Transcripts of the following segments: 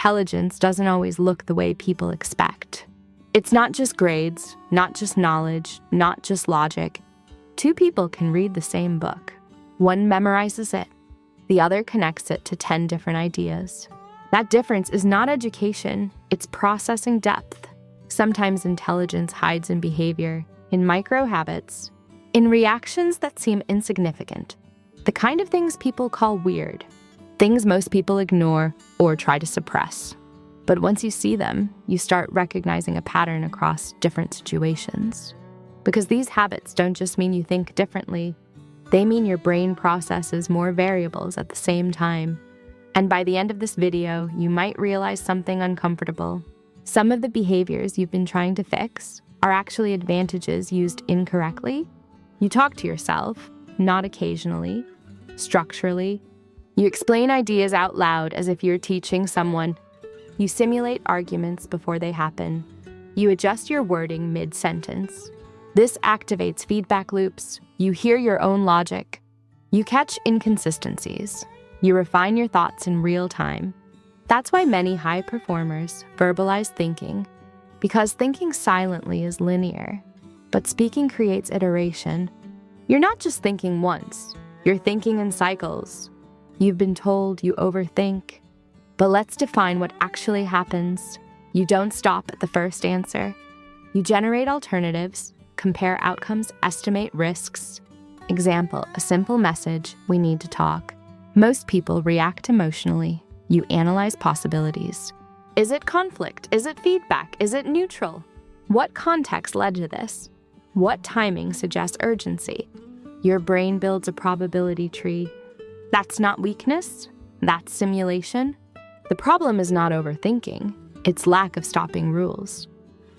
intelligence doesn't always look the way people expect. It's not just grades, not just knowledge, not just logic. Two people can read the same book. One memorizes it, the other connects it to 10 different ideas. That difference is not education, it's processing depth. Sometimes intelligence hides in behavior, in micro habits, in reactions that seem insignificant, the kind of things people call weird, things most people ignore or try to suppress. But once you see them, you start recognizing a pattern across different situations. Because these habits don't just mean you think differently, they mean your brain processes more variables at the same time. And by the end of this video, you might realize something uncomfortable. Some of the behaviors you've been trying to fix are actually advantages used incorrectly. You talk to yourself, not occasionally, structurally. You explain ideas out loud as if you're teaching someone. You simulate arguments before they happen. You adjust your wording mid-sentence. This activates feedback loops. You hear your own logic. You catch inconsistencies. You refine your thoughts in real time. That's why many high performers verbalize thinking, because thinking silently is linear, but speaking creates iteration. You're not just thinking once, you're thinking in cycles. You've been told you overthink, but let's define what actually happens. You don't stop at the first answer. You generate alternatives, compare outcomes, estimate risks. Example, a simple message, we need to talk. Most people react emotionally. You analyze possibilities. Is it conflict? Is it feedback? Is it neutral? What context led to this? What timing suggests urgency? Your brain builds a probability tree. That's not weakness, that's simulation. The problem is not overthinking, it's lack of stopping rules.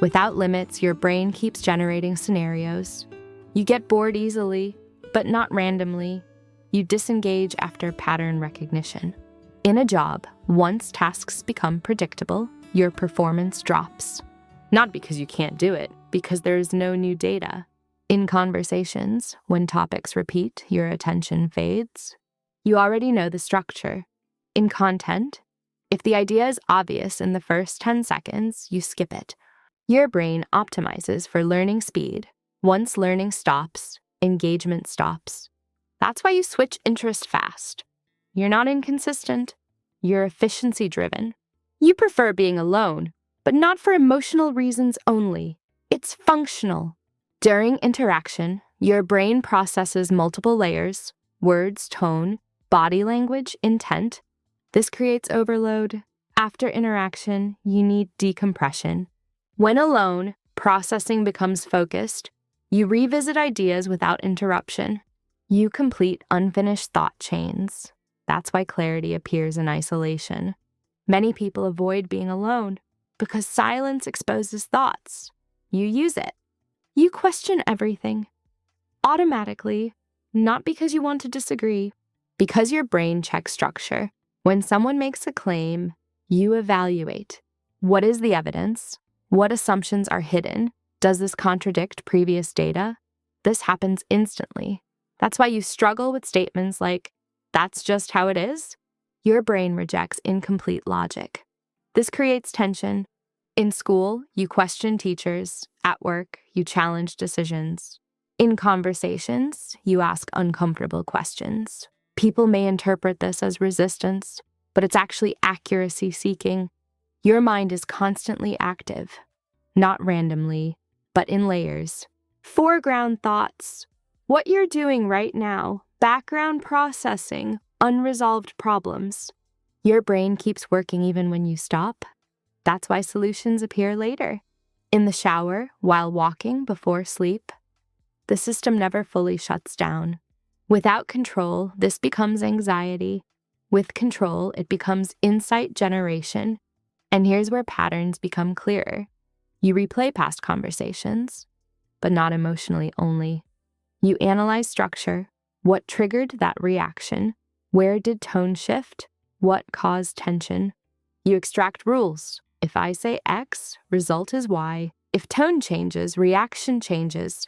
Without limits, your brain keeps generating scenarios. You get bored easily, but not randomly. You disengage after pattern recognition. In a job, once tasks become predictable, your performance drops. Not because you can't do it, because there is no new data. In conversations, when topics repeat, your attention fades. You already know the structure. In content, if the idea is obvious in the first 10 seconds, you skip it. Your brain optimizes for learning speed. Once learning stops, engagement stops. That's why you switch interest fast. You're not inconsistent. You're efficiency-driven. You prefer being alone, but not for emotional reasons only. It's functional. During interaction, your brain processes multiple layers: words, tone, body language, intent. This creates overload. After interaction, you need decompression. When alone, processing becomes focused. You revisit ideas without interruption. You complete unfinished thought chains. That's why clarity appears in isolation. Many people avoid being alone because silence exposes thoughts. You use it. You question everything. Automatically, not because you want to disagree, because your brain checks structure. When someone makes a claim, you evaluate. What is the evidence? What assumptions are hidden? Does this contradict previous data? This happens instantly. That's why you struggle with statements like, "That's just how it is." Your brain rejects incomplete logic. This creates tension. In school, you question teachers. At work, you challenge decisions. In conversations, you ask uncomfortable questions. People may interpret this as resistance, but it's actually accuracy seeking. Your mind is constantly active, not randomly, but in layers. Foreground thoughts, what you're doing right now, background processing, unresolved problems. Your brain keeps working even when you stop. That's why solutions appear later. In the shower, while walking, before sleep. The system never fully shuts down. Without control, this becomes anxiety. With control, it becomes insight generation. And here's where patterns become clearer. You replay past conversations, but not emotionally only. You analyze structure. What triggered that reaction? Where did tone shift? What caused tension? You extract rules. If I say X, result is Y. If tone changes, reaction changes.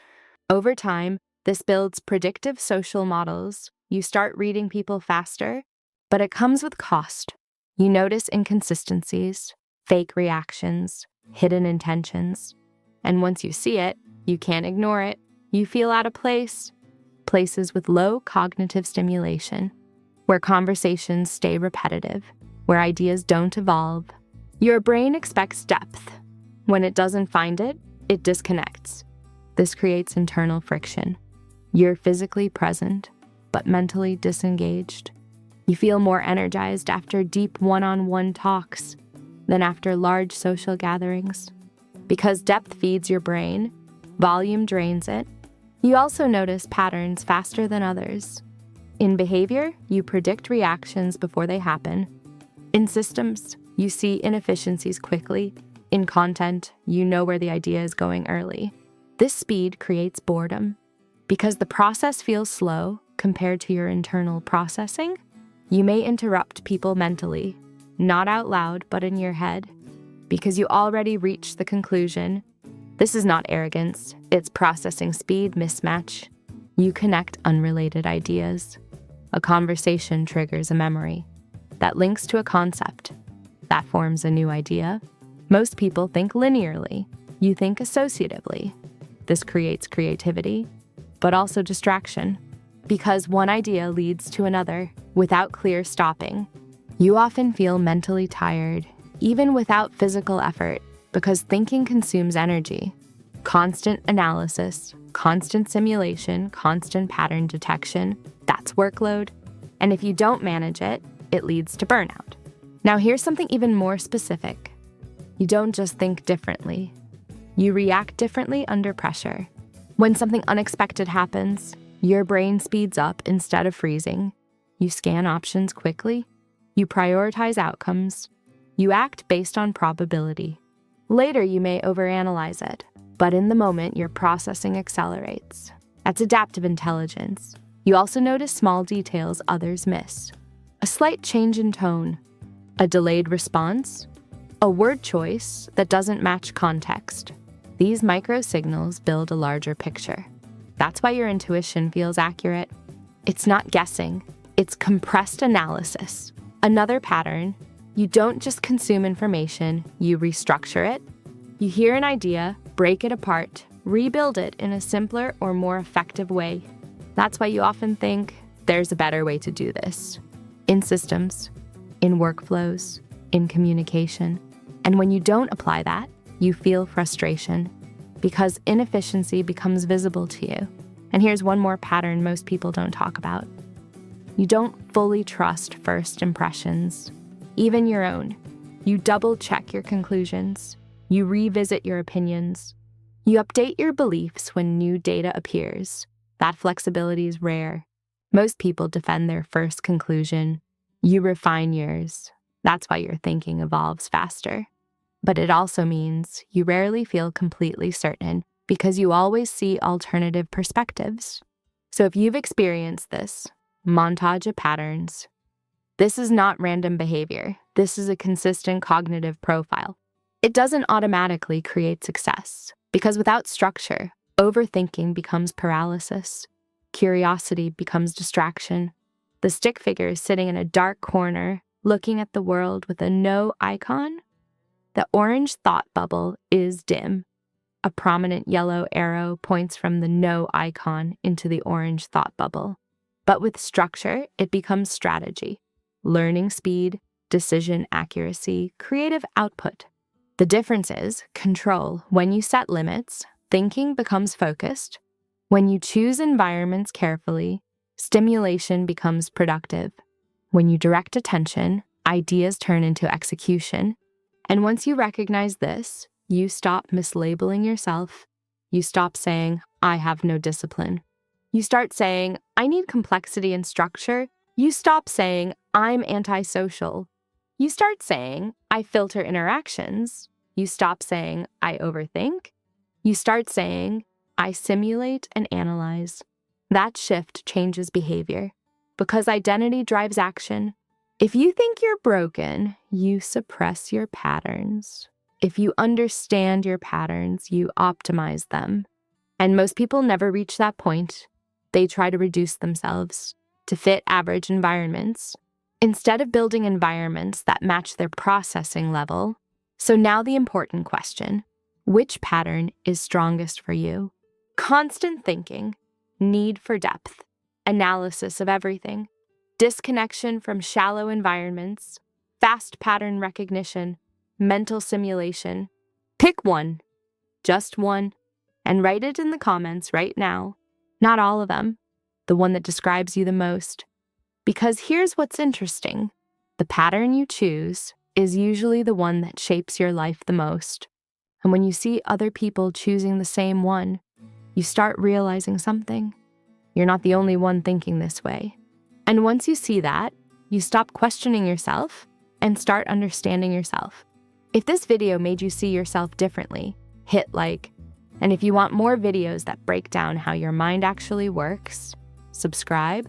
Over time, this builds predictive social models. You start reading people faster, but it comes with cost. You notice inconsistencies, fake reactions, hidden intentions. And once you see it, you can't ignore it. You feel out of place. Places with low cognitive stimulation, where conversations stay repetitive, where ideas don't evolve. Your brain expects depth. When it doesn't find it, it disconnects. This creates internal friction. You're physically present, but mentally disengaged. You feel more energized after deep one-on-one talks than after large social gatherings. Because depth feeds your brain, volume drains it. You also notice patterns faster than others. In behavior, you predict reactions before they happen. In systems, you see inefficiencies quickly. In content, you know where the idea is going early. This speed creates boredom. Because the process feels slow compared to your internal processing, you may interrupt people mentally, not out loud, but in your head, because you already reached the conclusion. This is not arrogance, it's processing speed mismatch. You connect unrelated ideas. A conversation triggers a memory that links to a concept that forms a new idea. Most people think linearly. You think associatively. This creates creativity, but also distraction, because one idea leads to another without clear stopping. You often feel mentally tired, even without physical effort, because thinking consumes energy. Constant analysis, constant simulation, constant pattern detection, that's workload. And if you don't manage it, it leads to burnout. Now here's something even more specific. You don't just think differently. You react differently under pressure. When something unexpected happens, your brain speeds up instead of freezing. You scan options quickly. You prioritize outcomes. You act based on probability. Later, you may overanalyze it, but in the moment, your processing accelerates. That's adaptive intelligence. You also notice small details others miss. A slight change in tone, a delayed response, a word choice that doesn't match context. These micro signals build a larger picture. That's why your intuition feels accurate. It's not guessing, it's compressed analysis. Another pattern, you don't just consume information, you restructure it. You hear an idea, break it apart, rebuild it in a simpler or more effective way. That's why you often think, there's a better way to do this. In systems, in workflows, in communication. And when you don't apply that, you feel frustration because inefficiency becomes visible to you. And here's one more pattern most people don't talk about. You don't fully trust first impressions, even your own. You double-check your conclusions. You revisit your opinions. You update your beliefs when new data appears. That flexibility is rare. Most people defend their first conclusion. You refine yours. That's why your thinking evolves faster. But it also means you rarely feel completely certain because you always see alternative perspectives. So if you've experienced this montage of patterns, this is not random behavior. This is a consistent cognitive profile. It doesn't automatically create success because without structure, overthinking becomes paralysis. Curiosity becomes distraction. The stick figure is sitting in a dark corner, looking at the world with a no icon. The orange thought bubble is dim. A prominent yellow arrow points from the no icon into the orange thought bubble. But with structure, it becomes strategy, learning speed, decision accuracy, creative output. The difference is control. When you set limits, thinking becomes focused. When you choose environments carefully, stimulation becomes productive. When you direct attention, ideas turn into execution. And once you recognize this, you stop mislabeling yourself. You stop saying, I have no discipline. You start saying, I need complexity and structure. You stop saying, I'm antisocial. You start saying, I filter interactions. You stop saying, I overthink. You start saying, I simulate and analyze. That shift changes behavior because identity drives action. If you think you're broken, you suppress your patterns. If you understand your patterns, you optimize them. And most people never reach that point. They try to reduce themselves to fit average environments. instead of building environments that match their processing level. So now the important question: which pattern is strongest for you? Constant thinking, need for depth, analysis of everything, disconnection from shallow environments, fast pattern recognition, mental simulation. Pick one, just one, and write it in the comments right now. Not all of them, the one that describes you the most. Because here's what's interesting: the pattern you choose is usually the one that shapes your life the most. And when you see other people choosing the same one, you start realizing something. You're not the only one thinking this way. And once you see that, you stop questioning yourself and start understanding yourself. If this video made you see yourself differently, hit like. And if you want more videos that break down how your mind actually works, subscribe,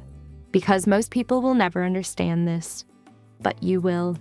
because most people will never understand this, but you will.